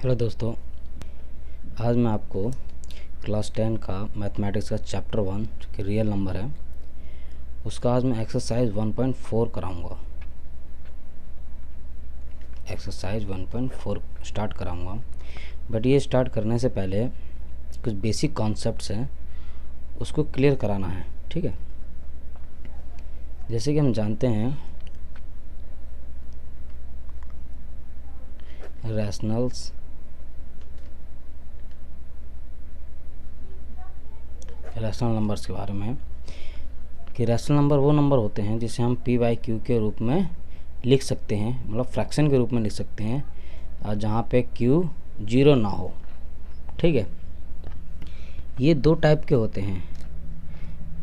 Hello दोस्तों, आज मैं आपको क्लास 10 का मैथमेटिक्स का चैप्टर 1 जो कि रियल नंबर है उसका आज मैं एक्सरसाइज 1.4 कराऊंगा। एक्सरसाइज 1.4 स्टार्ट कराऊंगा, बट ये स्टार्ट करने से पहले कुछ बेसिक कॉन्सेप्ट्स हैं उसको क्लियर कराना है। ठीक है, जैसे कि हम जानते हैं रैशनल नंबर्स के बारे में कि रैशनल नंबर वो नंबर होते हैं जिसे हम पी बाई क्यू के रूप में लिख सकते हैं, मतलब फ्रैक्शन के रूप में लिख सकते हैं, और जहाँ पे क्यू जीरो ना हो। ठीक है, ये दो टाइप के होते हैं।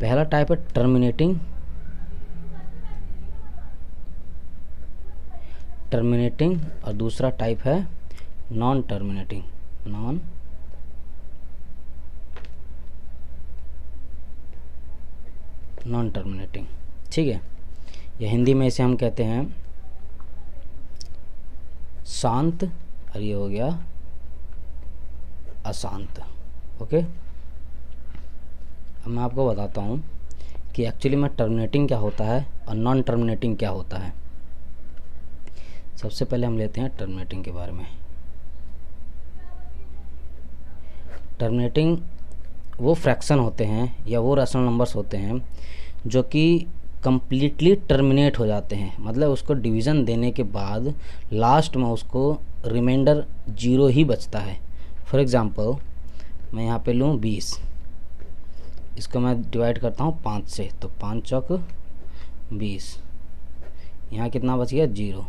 पहला टाइप है टर्मिनेटिंग और दूसरा टाइप है नॉन टर्मिनेटिंग। ठीक है, या हिंदी में इसे हम कहते हैं शांत, और ये हो गया अशांत। ओके, अब मैं आपको बताता हूँ कि एक्चुअली में टर्मिनेटिंग क्या होता है और नॉन टर्मिनेटिंग क्या होता है। सबसे पहले हम लेते हैं टर्मिनेटिंग के बारे में। टर्मिनेटिंग वो फ्रैक्शन होते हैं या वो रैशनल नंबर्स होते हैं जो कि कम्प्लीटली टर्मिनेट हो जाते हैं, मतलब उसको डिवीज़न देने के बाद लास्ट में उसको रिमाइंडर जीरो ही बचता है। फॉर एग्ज़ाम्पल मैं यहाँ पे लूँ 20, इसको मैं डिवाइड करता हूँ 5 से, तो 5 चौक 20, यहाँ कितना बच गया 0।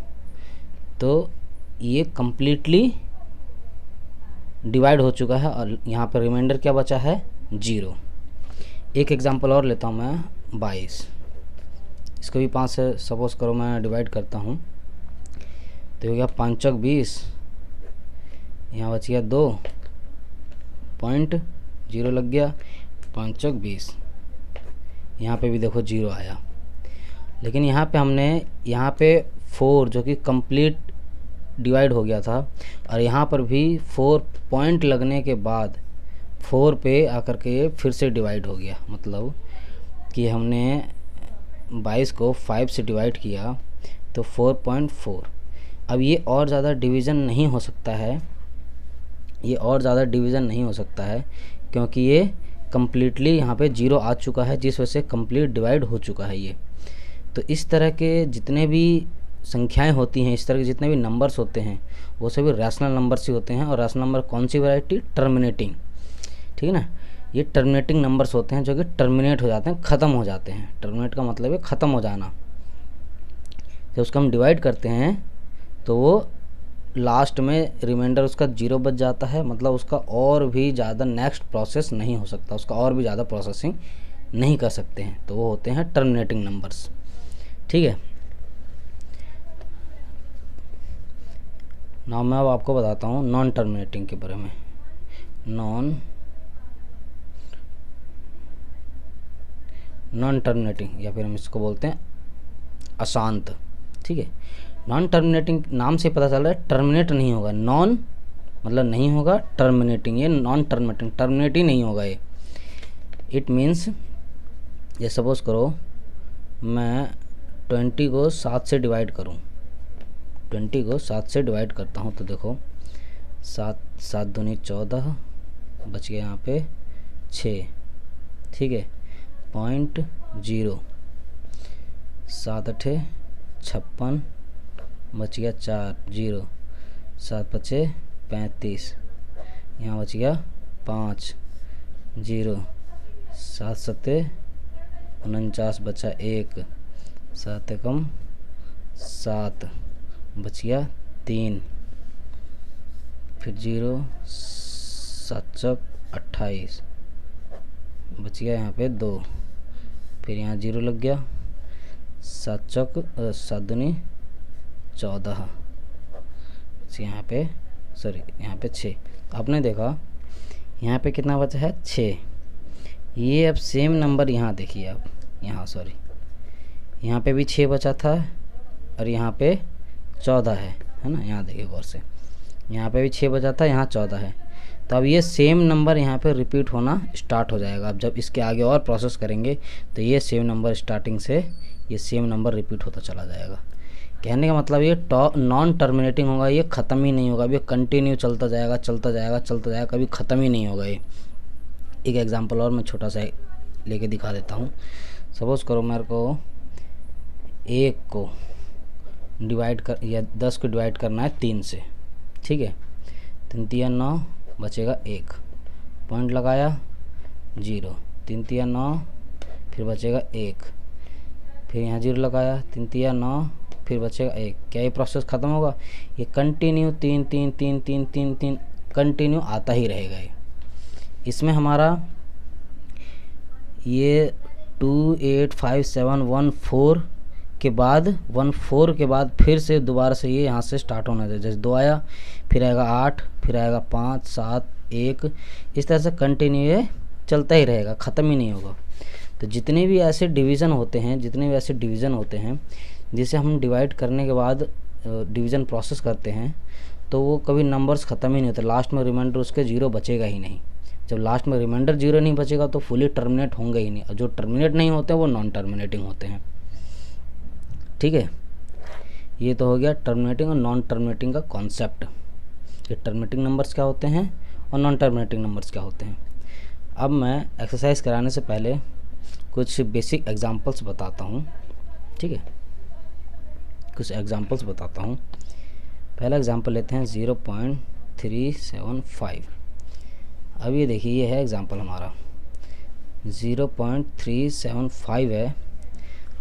तो ये कम्प्लीटली डिवाइड हो चुका है और यहाँ पर रिमाइंडर क्या बचा है 0। एक एग्जांपल और लेता हूँ मैं 22, इसको भी 5 से सपोज करो मैं डिवाइड करता हूँ, तो हो गया 5 चौक 20, यहाँ बच गया 2.0 लग गया, 5 चौक 20, यहाँ पे भी देखो 0 आया। लेकिन यहाँ पे हमने यहाँ पे 4 जो कि कंप्लीट डिवाइड हो गया था, और यहाँ पर भी 4 पॉइंट लगने के बाद 4 पे आकर के फिर से डिवाइड हो गया, मतलब कि हमने 22 को 5 से डिवाइड किया तो 4.4। अब ये और ज़्यादा डिवीज़न नहीं हो सकता है, क्योंकि ये कम्प्लीटली यहाँ पे 0 आ चुका है, जिस वजह से कंप्लीट डिवाइड हो चुका है ये। तो इस तरह के जितने भी संख्याएं होती हैं, इस तरह के जितने भी नंबर्स होते हैं वो सभी रैशनल नंबर्स ही होते हैं। और रैशनल नंबर कौन सी वैरायटी? टर्मिनेटिंग। ठीक है ना, ये टर्मिनेटिंग नंबर्स होते हैं जो कि टर्मिनेट हो जाते हैं, ख़त्म हो जाते हैं। टर्मिनेट का मतलब है ख़त्म हो जाना। जब उसको हम डिवाइड करते हैं तो वो लास्ट में रिमाइंडर उसका 0 बच जाता है, मतलब उसका और भी ज़्यादा नेक्स्ट प्रोसेस नहीं हो सकता, उसका और भी ज़्यादा प्रोसेसिंग नहीं कर सकते हैं, तो वो होते हैं टर्मिनेटिंग नंबर्स। ठीक है, नाउ मैं अब आपको बताता हूँ नॉन टर्मिनेटिंग के बारे में। नॉन टर्मिनेटिंग, या फिर हम इसको बोलते हैं अशांत। ठीक है, नॉन टर्मिनेटिंग नाम से पता चल रहा है टर्मिनेट नहीं होगा। नॉन मतलब नहीं होगा, टर्मिनेटिंग ये नॉन टर्मिनेटिंग, टर्मिनेट ही नहीं होगा ये। इट मीन्स ये सपोज करो मैं 20 को 7 से डिवाइड करूँ, 20 को 7 से डिवाइड करता हूँ, तो देखो 7 दूनी 14, बच गया यहाँ पे 6। ठीक है, 0.0, 7 अठे 56, बच गया 4 0, 7 पचे 35, यहाँ बच गया 5 0, 7 सत्ते 49, बचा 1, 7 एकम 7, बच गया 3, फिर 0, 7 चौक 28, बच गया यहाँ पे 2, फिर यहाँ 0 लग गया, 7 चौक 7 दूनी 14, यहाँ पे यहाँ पे 6। आपने देखा यहाँ पे कितना बचा है 6। ये अब सेम नंबर यहाँ देखिए आप, यहाँ पे भी 6 बचा था और यहाँ पे 14 है ना, यहाँ देखिए गौर से। यहाँ पे भी 6 बचा था, यहाँ 14 है। तो अब ये सेम नंबर यहाँ पे रिपीट होना स्टार्ट हो जाएगा। अब जब इसके आगे और प्रोसेस करेंगे तो ये सेम नंबर स्टार्टिंग से ये सेम नंबर रिपीट होता चला जाएगा। कहने का मतलब ये नॉन टर्मिनेटिंग होगा, ये ख़त्म ही नहीं होगा, ये कंटिन्यू चलता जाएगा चलता जाएगा चलता जाएगा, कभी ख़त्म ही नहीं होगा ये। एक एग्जांपल और मैं छोटा सा लेके दिखा देता हूँ। सपोज़ करो मेरे को 1 को डिवाइड कर या 10 को डिवाइड करना है 3 से, ठीक है। 3 3 9 बचेगा 1, पॉइंट लगाया 0, 3 3 9 फिर बचेगा 1, फिर यहाँ 0 लगाया 3 3 9 फिर बचेगा 1। क्या ये प्रोसेस ख़त्म होगा? ये कंटिन्यू 3 3 3 3 3 3 कंटिन्यू आता ही रहेगा ये। इसमें हमारा ये 2 8 5 7 1 4 के बाद 1 4 के बाद फिर से दोबारा से ये यहाँ से स्टार्ट होना चाहिए। जैसे 2 आया, फिर आएगा 8, फिर आएगा 5 7 1, इस तरह से कंटिन्यू ये चलता ही रहेगा, ख़त्म ही नहीं होगा। तो जितने भी ऐसे डिवीज़न होते हैं जिसे हम डिवाइड करने के बाद डिवीज़न प्रोसेस करते हैं, तो वो कभी नंबर्स ख़त्म ही नहीं होते। लास्ट में रिमाइंडर उसके 0 बचेगा ही नहीं। जब लास्ट में रिमाइंडर 0 नहीं बचेगा तो फुली टर्मिनेट होंगे ही नहीं, और जो टर्मिनेट नहीं होते हैं वो नॉन टर्मिनेटिंग होते हैं, ठीक है। ये तो हो गया टर्मिनेटिंग और नॉन टर्मिनेटिंग का कॉन्सेप्ट। ये टर्मिनेटिंग नंबर्स क्या होते हैं और नॉन टर्मिनेटिंग नंबर्स क्या होते हैं। अब मैं एक्सरसाइज कराने से पहले कुछ बेसिक एग्जांपल्स बताता हूँ, ठीक है। कुछ एग्जांपल्स बताता हूँ। पहला एग्जांपल लेते हैं 0.375। अब ये देखिए, ये है एग्जांपल हमारा 0.375 है।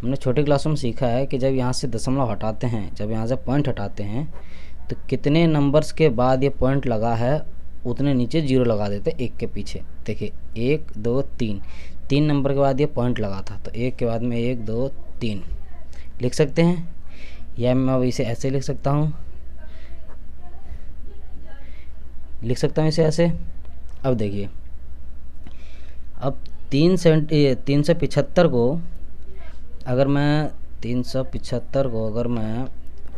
हमने छोटे क्लासों में सीखा है कि जब यहाँ से दशमलव हटाते हैं, जब यहाँ से पॉइंट हटाते हैं, तो कितने नंबर्स के बाद ये पॉइंट लगा है उतने नीचे 0 लगा देते 1 के पीछे। देखिए 1 2 3, 3 नंबर के बाद ये पॉइंट लगा था, तो 1 के बाद में 1 2 3 लिख सकते हैं, या मैं अब इसे ऐसे लिख सकता हूँ, इसे ऐसे। अब देखिए, अब 375 को अगर मैं 375 को अगर मैं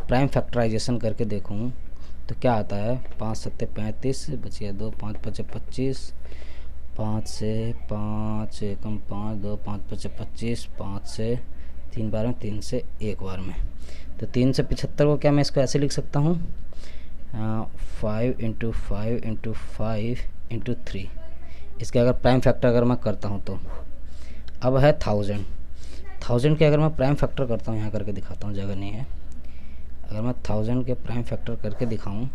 प्राइम फैक्टराइजेशन करके देखूं तो क्या आता है? 5 7 35 बचिए 2, 5 5 25, 5 से 5 एकम 5, 2 5 5 25, 5 से 3 बार में, 3 से 1 बार में। तो 375 को क्या मैं इसको ऐसे लिख सकता हूँ, 5 × 5 × 5 × 3। इसके अगर प्राइम फैक्टर अगर मैं करता हूँ तो अब है 1000 के अगर मैं प्राइम फैक्टर करता हूँ, यहाँ करके दिखाता हूँ, जगह नहीं है। अगर मैं 1000 के प्राइम फैक्टर करके दिखाऊँ,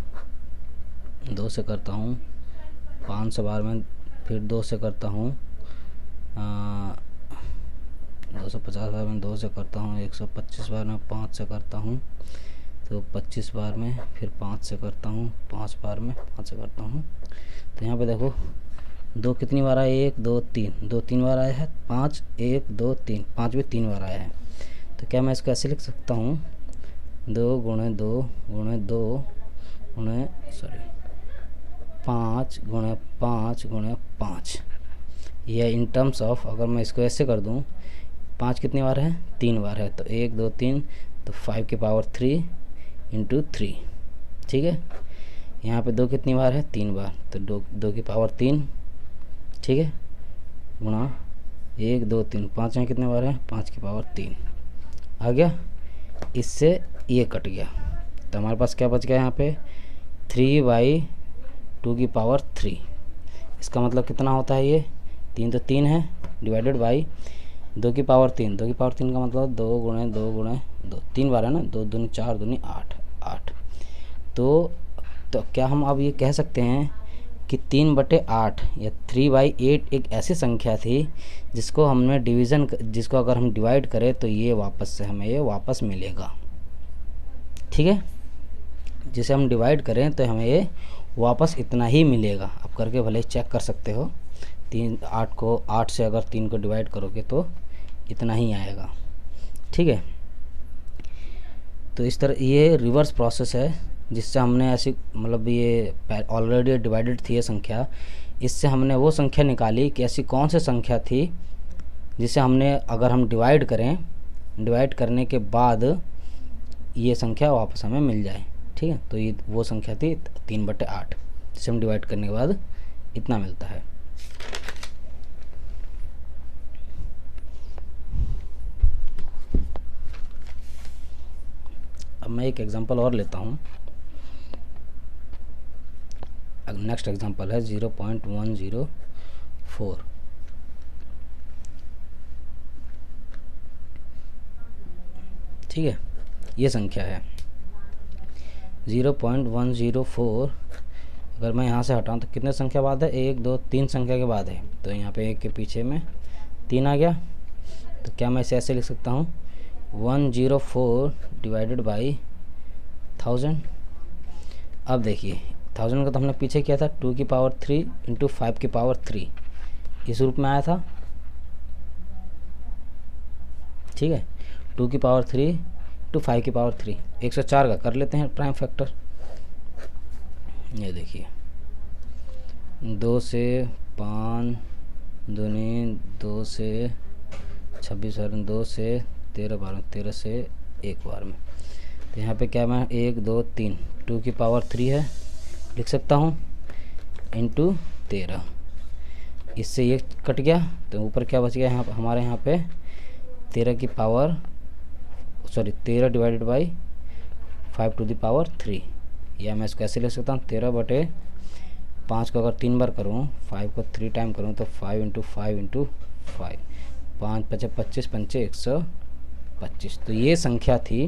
2 से करता हूँ 500 बार में, फिर 2 से करता हूँ 250 बार में, 2 से करता हूँ 125 बार में, 5 से करता हूँ तो 25 बार में, फिर 5 से करता हूँ 5 बार में, 5 से करता हूँ। तो यहाँ पे देखो 2 कितनी बार आया? 1 2 3, 2 3 बार आया है। 5 1 2 3, 5 भी 3 बार आया है। तो क्या मैं इसको ऐसे लिख सकता हूँ, 2 × 2 × 2 5 × 5 × 5। यह इन टर्म्स ऑफ, अगर मैं इसको ऐसे कर दूँ, 5 कितनी बार है? 3 बार है। तो 1 2 3, तो 5 की पावर 3 × 3, ठीक है। यहाँ पे 2 कितनी बार है? 3 बार, तो 2 की पावर 3, ठीक है, गुणा 1 2 3, 5 में कितने बार है? 5 की पावर 3 आ गया। इससे ये कट गया, तो हमारे पास क्या बच गया यहाँ पे? 3/2 की पावर 3। इसका मतलब कितना होता है? ये 3 तो 3 है, डिवाइडेड बाई 2 की पावर 3। 2 की पावर 3 का मतलब 2 × 2 × 2, 3 बार है ना, 2 दूनी 4 दूनी 8 8। तो क्या हम अब ये कह सकते हैं कि 3/8 या 3/8 एक ऐसी संख्या थी जिसको हमने जिसको अगर हम डिवाइड करें तो ये वापस से हमें ये वापस मिलेगा, ठीक है। जिसे हम डिवाइड करें तो हमें ये वापस इतना ही मिलेगा। आप करके भले चेक कर सकते हो। 8 से अगर 3 को डिवाइड करोगे तो इतना ही आएगा, ठीक है। तो इस तरह ये रिवर्स प्रोसेस है, जिससे हमने ऐसी मतलब ये ऑलरेडी डिवाइडेड थी ये संख्या, इससे हमने वो संख्या निकाली कि ऐसी कौन सी संख्या थी जिसे हमने अगर हम डिवाइड करने के बाद ये संख्या वापस हमें मिल जाए। ठीक है। तो ये वो संख्या थी 3/8, जिसे हम डिवाइड करने के बाद इतना मिलता है। अब मैं एक एग्जांपल और लेता हूँ। नेक्स्ट एग्जांपल है 0.104। ठीक है, ये संख्या है 0.104। अगर मैं यहाँ से हटाऊँ तो कितने संख्या बाद है, 1 2 3 संख्या के बाद है। तो यहाँ पे 1 के पीछे में 3 आ गया। तो क्या मैं इसे ऐसे लिख सकता हूँ, 104 डिवाइडेड बाई 1000। अब देखिए 1000 का तो हमने पीछे किया था 2 की पावर 3 इंटू 5 की पावर 3, इस रूप में आया था। ठीक है, 2 की पावर 3 टू 5 की पावर 3, 104 का कर लेते हैं प्राइम फैक्टर। ये देखिए 2 से 5 दूनी 2 से 26 बार, 2 से 13 बार, 13 से 1 बार में। तो यहाँ पे क्या मैं 1 2 3 2 की पावर 3 है लिख सकता हूँ इंटू 13। इससे ये कट गया तो ऊपर क्या बच गया, यहाँ हमारे यहाँ पे 13 divided by 5 to the power 3। या मैं इसको ऐसे ले सकता हूँ 13/5 को अगर 3 बार करूँ, 5 को 3 टाइम करूँ तो 5 इंटू 5 इंटू 5, 5 5 25 पंचे 125। तो ये संख्या थी,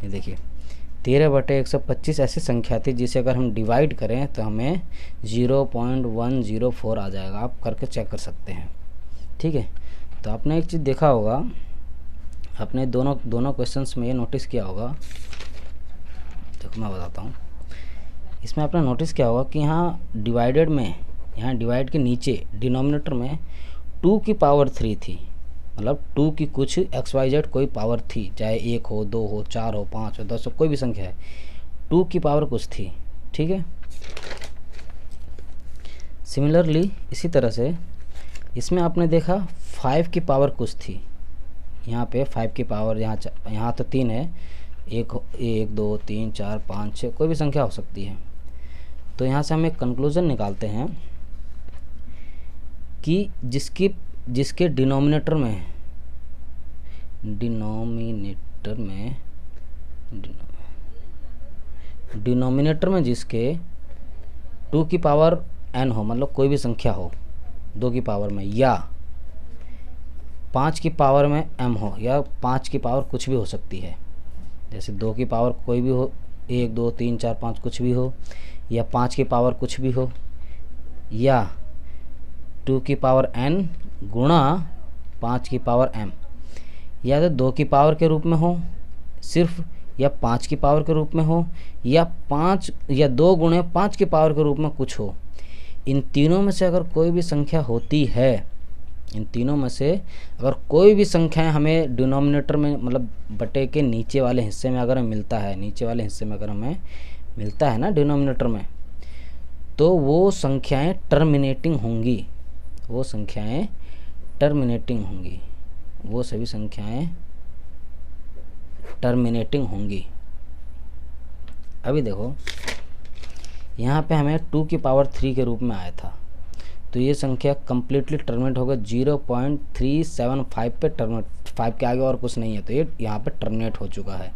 ये देखिए 13/125 ऐसी संख्या थी जिसे अगर हम डिवाइड करें तो हमें 0.104 आ जाएगा। आप करके चेक कर सकते हैं। ठीक है, तो आपने एक चीज़ देखा होगा, आपने दोनों क्वेश्चंस में ये नोटिस किया होगा। देखो मैं बताता हूँ, इसमें आपने नोटिस किया होगा कि यहाँ डिवाइडेड में, यहाँ डिवाइड के नीचे डिनोमिनेटर में 2 की पावर 3 थी, मतलब 2 की कुछ XYZ कोई पावर थी, चाहे 1 हो 2 हो 4 हो 5 हो 10 हो, कोई भी संख्या है, 2 की पावर कुछ थी। ठीक है, सिमिलरली इसी तरह से इसमें आपने देखा 5 की पावर कुछ थी। यहाँ पे 5 की पावर, यहाँ तो 3 है, 1 2 3 4 5 6 कोई भी संख्या हो सकती है। तो यहाँ से हम एक कंक्लूजन निकालते हैं कि जिसके डिनोमिनेटर में जिसके 2 की पावर n हो, मतलब कोई भी संख्या हो 2 की पावर में, या 5 की पावर में m हो, या 5 की पावर कुछ भी हो सकती है, जैसे 2 की पावर कोई भी हो, 1 2 3 4 5 कुछ भी हो, या 5 की पावर कुछ भी हो, या 2 की पावर n गुणा 5 की पावर m, या तो 2 की पावर के रूप में हो सिर्फ, या 5 की पावर के रूप में हो, या 2 गुणे 5 की पावर के रूप में कुछ हो। इन तीनों में से अगर कोई भी संख्या होती है, इन तीनों में से अगर कोई भी संख्या हमें डिनोमिनेटर में, मतलब बटे के नीचे वाले हिस्से में अगर हमें मिलता है, नीचे वाले हिस्से में अगर हमें मिलता है ना डिनोमिनेटर में, तो वो संख्याएं टर्मिनेटिंग होंगी, वो संख्याएं टर्मिनेटिंग होंगी, वो सभी संख्याएं टर्मिनेटिंग होंगी। अभी देखो यहाँ पे हमें 2 की पावर 3 के रूप में आया था, तो ये संख्या कम्प्लीटली टर्मिनेट होगा 0.375 पे टर्मिनेट, 5 के आगे और कुछ नहीं है, तो ये यहाँ पे टर्मिनेट हो चुका है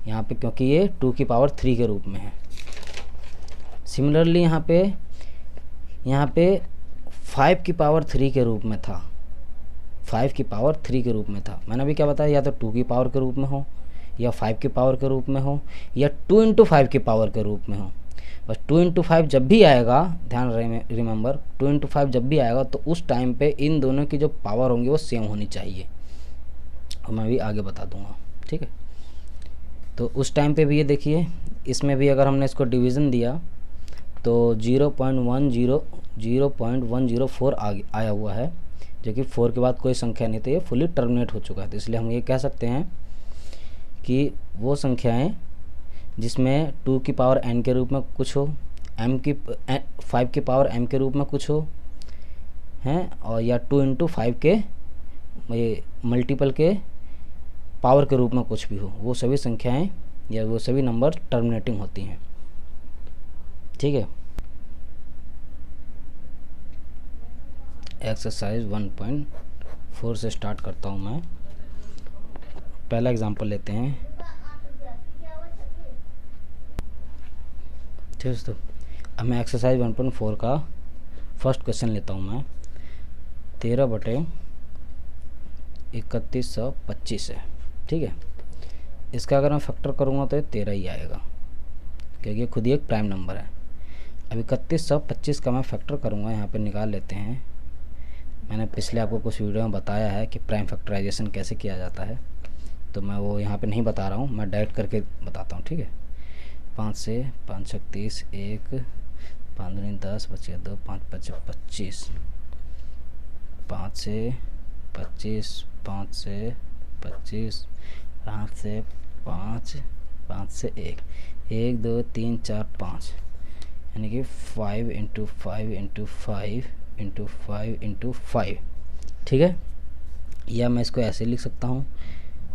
यहाँ पे, क्योंकि ये 2 की पावर 3 के रूप में है। सिमिलरली यहाँ पे 5 की पावर 3 के रूप में था, 5 की पावर 3 के रूप में था। मैंने अभी क्या बताया, या तो 2 की पावर के रूप में हो, या 5 की पावर के रूप में हो, या 2 इंटू 5 की पावर के रूप में हो। बस 2 इंटू 5 जब भी आएगा, ध्यान रिमेंबर, 2 इंटू 5 जब भी आएगा तो उस टाइम पे इन दोनों की जो पावर होंगी वो सेम होनी चाहिए, और मैं भी आगे बता दूंगा। ठीक है, तो उस टाइम पे भी ये देखिए, इसमें भी अगर हमने इसको डिवीज़न दिया तो 0.104 आया हुआ है, जो कि 4 के बाद कोई संख्या नहीं, तो ये फुली टर्मिनेट हो चुका है। तो इसलिए हम ये कह सकते हैं कि वो संख्याएं जिसमें 2 की पावर n के रूप में कुछ हो, 5 की पावर m के रूप में कुछ हो हैं, और या 2 इंटू 5 के मल्टीपल के पावर के रूप में कुछ भी हो, वो सभी संख्याएं या वो सभी नंबर टर्मिनेटिंग होती हैं। ठीक है, एक्सरसाइज 1.4 से स्टार्ट करता हूँ मैं। पहला एग्जांपल लेते हैं। ठीक है दोस्तों, अब मैं एक्सरसाइज 1.4 का फर्स्ट क्वेश्चन लेता हूँ मैं। 13/3125 है। ठीक है, इसका अगर मैं फैक्टर करूँगा तो ये 13 ही आएगा, क्योंकि ये खुद ही एक प्राइम नंबर है। अब 3125 का मैं फैक्टर करूँगा, यहाँ पे निकाल लेते हैं। मैंने पिछले आपको कुछ वीडियो में बताया है कि प्राइम फैक्टराइजेशन कैसे किया जाता है, तो मैं वो यहाँ पे नहीं बता रहा हूँ, मैं डायरेक्ट करके बताता हूँ। ठीक है, 5 से 5 छक 30, 1 5 दूनी 10 बचे 2, 5 5 25, 5 से 25, 5 से 25, 5 से 5, 5 से 1, 1 2 3 4 5, यानी कि 5 इंटू 5 इंटू 5 इंटू 5 इंटू 5। ठीक है, या मैं इसको ऐसे लिख सकता हूँ,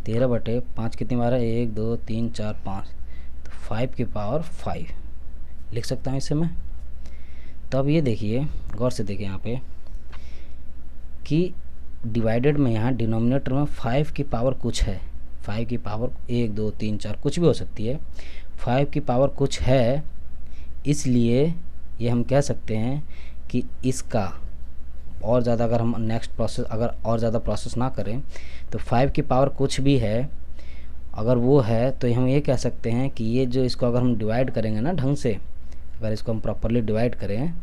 13/5 कितनी बार है, 1 2 3 4 5, तो 5 की पावर 5 लिख सकता हूँ इसे मैं। तो अब ये देखिए, गौर से देखिए यहाँ पे कि डिवाइडेड में यहाँ डिनोमिनेटर में 5 की पावर कुछ है। 5 की पावर 1 2 3 4 कुछ भी हो सकती है, 5 की पावर कुछ है, इसलिए ये हम कह सकते हैं कि इसका और ज़्यादा अगर हम नेक्स्ट प्रोसेस अगर और ज़्यादा प्रोसेस ना करें तो 5 की पावर कुछ भी है, अगर वो है तो हम ये कह सकते हैं कि ये जो इसको अगर हम डिवाइड करेंगे ना ढंग से, अगर इसको हम प्रॉपरली डिवाइड करें,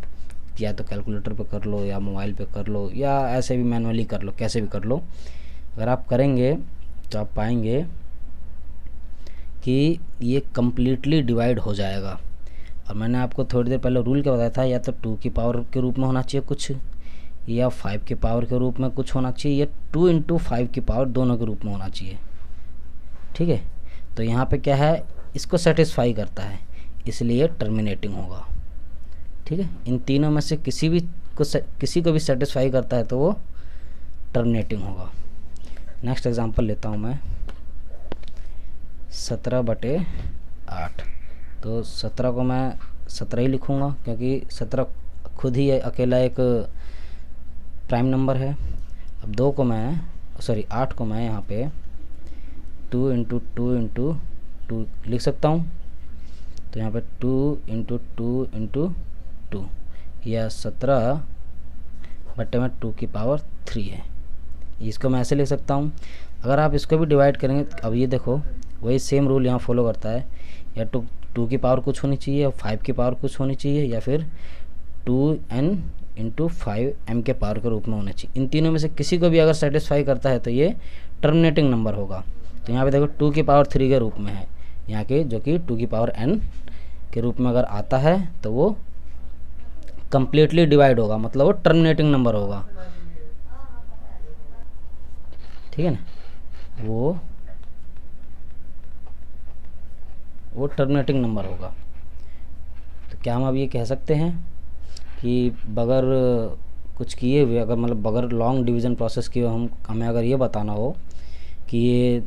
या तो कैलकुलेटर पे कर लो या मोबाइल पे कर लो या ऐसे भी मैनुअली कर लो, कैसे भी कर लो, अगर आप करेंगे तो आप पाएंगे कि ये कम्प्लीटली डिवाइड हो जाएगा। और मैंने आपको थोड़ी देर पहले रूल क्या बताया था, या तो 2 की पावर के रूप में होना चाहिए कुछ, या 5 की पावर के रूप में कुछ होना चाहिए, या 2 इंटू 5 की पावर दोनों के रूप में होना चाहिए। ठीक है, तो यहाँ पे क्या है, इसको सेटिस्फाई करता है, इसलिए टर्मिनेटिंग होगा। ठीक है, इन तीनों में से किसी को भी सेटिस्फाई करता है तो वो टर्मिनेटिंग होगा। नेक्स्ट एग्जांपल लेता हूँ मैं, 17/8। तो 17 को मैं 17 ही लिखूँगा, क्योंकि 17 खुद ही अकेला एक प्राइम नंबर है। अब 8 को मैं यहाँ पे 2 इंटू 2 इंटू 2 लिख सकता हूँ। तो यहाँ पे 2 इंटू 2 इंटू 2, या 17/2 की पावर 3 है। इसको मैं ऐसे लिख सकता हूँ। अगर आप इसको भी डिवाइड करेंगे, अब ये देखो वही सेम रूल यहाँ फॉलो करता है, या 2 की पावर कुछ होनी चाहिए, या 5 की पावर कुछ होनी चाहिए, या फिर 2n इंटू 5m के पावर के रूप में होना चाहिए। इन तीनों में से किसी को भी अगर सेटिस्फाई करता है तो ये टर्मिनेटिंग नंबर होगा। तो यहाँ पे देखो 2 की पावर 3 के रूप में है यहाँ के, जो कि 2 की पावर n के रूप में अगर आता है तो वो कम्प्लीटली डिवाइड होगा, मतलब वो टर्मिनेटिंग नंबर होगा। ठीक है ना, वो टर्मिनेटिंग नंबर होगा। तो क्या हम अब ये कह सकते हैं कि बगैर कुछ किए हुए, अगर मतलब बगैर लॉन्ग डिवीज़न प्रोसेस किए हमें अगर ये बताना हो कि ये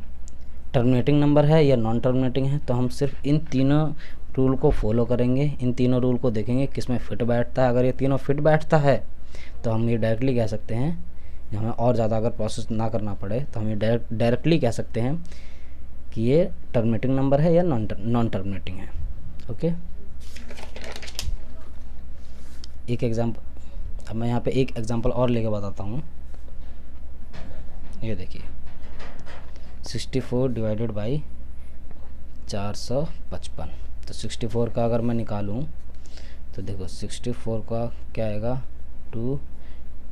टर्मिनेटिंग नंबर है या नॉन टर्मिनेटिंग है, तो हम सिर्फ इन तीनों रूल को फॉलो करेंगे, इन तीनों रूल को देखेंगे किसमें फिट बैठता है। अगर ये तीनों फिट बैठता है तो हम ये डायरेक्टली कह सकते हैं, हमें और ज़्यादा अगर प्रोसेस ना करना पड़े तो हम ये डायरेक्टली कह सकते हैं कि ये टर्मिनेटिंग नंबर है या नॉन टर्मिनेटिंग है। ओके, एक एग्जाम्पल, अब मैं यहाँ पे एक एग्जाम्पल और लेके बताता हूँ। ये देखिए, 64 डिवाइडेड बाई 455। तो 64 का अगर मैं निकालूँ तो देखो 64 का क्या आएगा, 2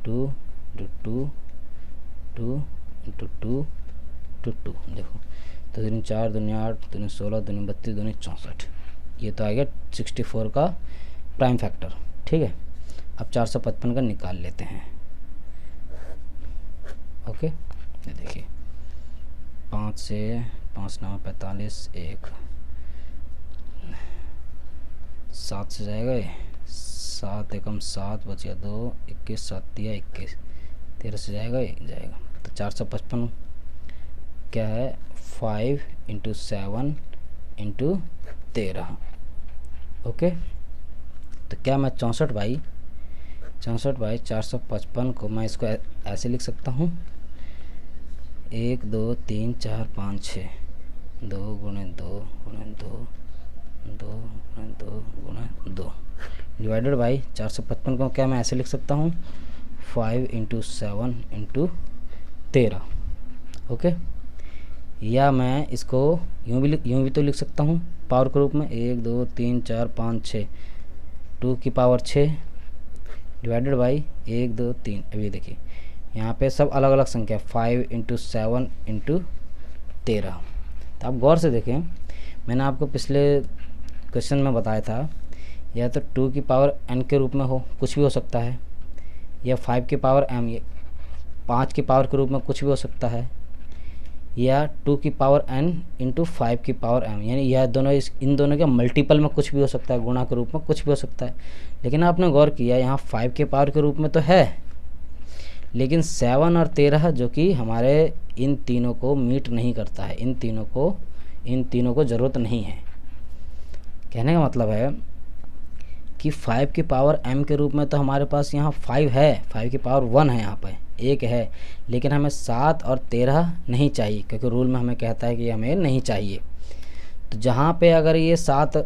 2 2 2 2 इंटू 2 टू 2। देखो तो 2 4 2 8 2 16 2 32 2 64, ये तो आएगा 64 का प्राइम फैक्टर। ठीक है, अब 455 का निकाल लेते हैं। ओके, ये देखिए 5 से 5 9 45, 1 7 से जाएगा, ये 7 एकम 7 बचा 2, 21 7 दिया 21, 13 से जाएगा, ये जाएगा। तो 455 क्या है, 5 इंटू 7 इंटू 13। ओके, तो क्या मैं 64/455 को मैं इसको ऐसे लिख सकता हूँ, 1 2 3 4 5 6, 2 गुणे 2 गुणे 2 2 गुणे 2 गुणे 2 डिवाइडेड बाई 455 को क्या मैं ऐसे लिख सकता हूँ, 5 × 7 × 13। ओके, या मैं इसको यूँ भी तो लिख सकता हूँ पावर के रूप में, 1 2 3 4 5 6, 2 की पावर 6 डिवाइडेड बाई 1 2 3। अभी देखिए यहाँ पे सब अलग अलग संख्या, 5 × 7 × 13। तो आप गौर से देखें, मैंने आपको पिछले क्वेश्चन में बताया था, या तो 2 की पावर n के रूप में हो, कुछ भी हो सकता है, या 5 की पावर m, ये 5 की पावर के रूप में कुछ भी हो सकता है, या 2 की पावर n × 5 की पावर m, यानी यह दोनों इन दोनों के मल्टीपल में कुछ भी हो सकता है, गुणा के रूप में कुछ भी हो सकता है। लेकिन आपने गौर किया यहाँ 5 के पावर के रूप में तो है, लेकिन 7 और 13 जो कि हमारे इन तीनों को मीट नहीं करता है, इन तीनों को ज़रूरत नहीं है। कहने का मतलब है कि 5 की पावर m के रूप में तो हमारे पास यहाँ 5 है, 5 की पावर 1 है, यहाँ पे 1 है, लेकिन हमें 7 और 13 नहीं चाहिए, क्योंकि रूल में हमें कहता है कि हमें नहीं चाहिए। तो जहाँ पे अगर ये 7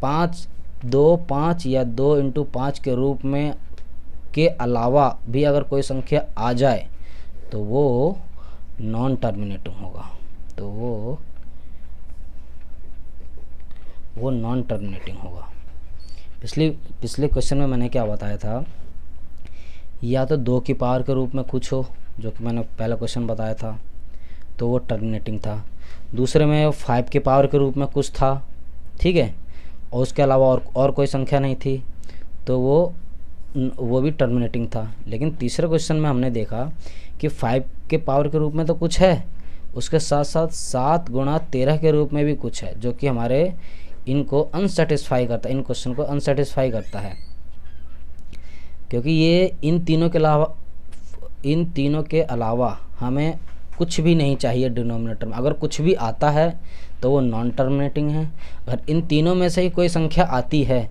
5 2 5 या 2 × 5 के रूप में के अलावा भी अगर कोई संख्या आ जाए तो वो नॉन टर्मिनेटिंग होगा, तो वो नॉन टर्मिनेटिंग होगा। पिछले क्वेश्चन में मैंने क्या बताया था, या तो 2 की पावर के रूप में कुछ हो, जो कि मैंने पहला क्वेश्चन बताया था, तो वो टर्मिनेटिंग था। दूसरे में 5 की पावर के रूप में कुछ था, ठीक है, और उसके अलावा और कोई संख्या नहीं थी, तो वो भी टर्मिनेटिंग था। लेकिन तीसरे क्वेश्चन में हमने देखा कि 5 के पावर के रूप में तो कुछ है, उसके साथ साथ 7 × 13 के रूप में भी कुछ है, जो कि हमारे इनको अनसेटिस्फाई करता है, इन क्वेश्चन को अनसेटिस्फाई करता है, क्योंकि ये इन तीनों के अलावा हमें कुछ भी नहीं चाहिए डिनोमिनेटर में। अगर कुछ भी आता है तो वो नॉन टर्मिनेटिंग है। अगर इन तीनों में से ही कोई संख्या आती है,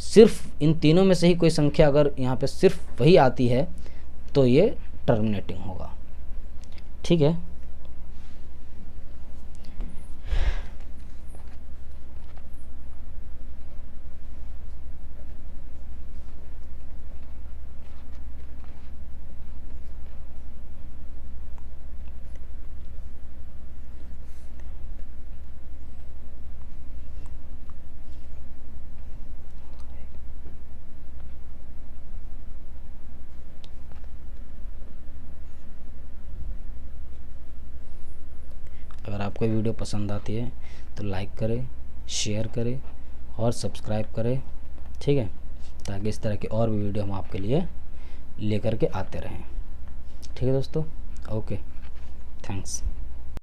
सिर्फ इन तीनों में से ही कोई संख्या अगर यहाँ पे सिर्फ वही आती है, तो ये टर्मिनेटिंग होगा। ठीक है, अगर आपको वीडियो पसंद आती है तो लाइक करें, शेयर करें और सब्सक्राइब करें, ठीक है, ताकि इस तरह की और भी वीडियो हम आपके लिए लेकर के आते रहें। ठीक है दोस्तों, ओके, थैंक्स।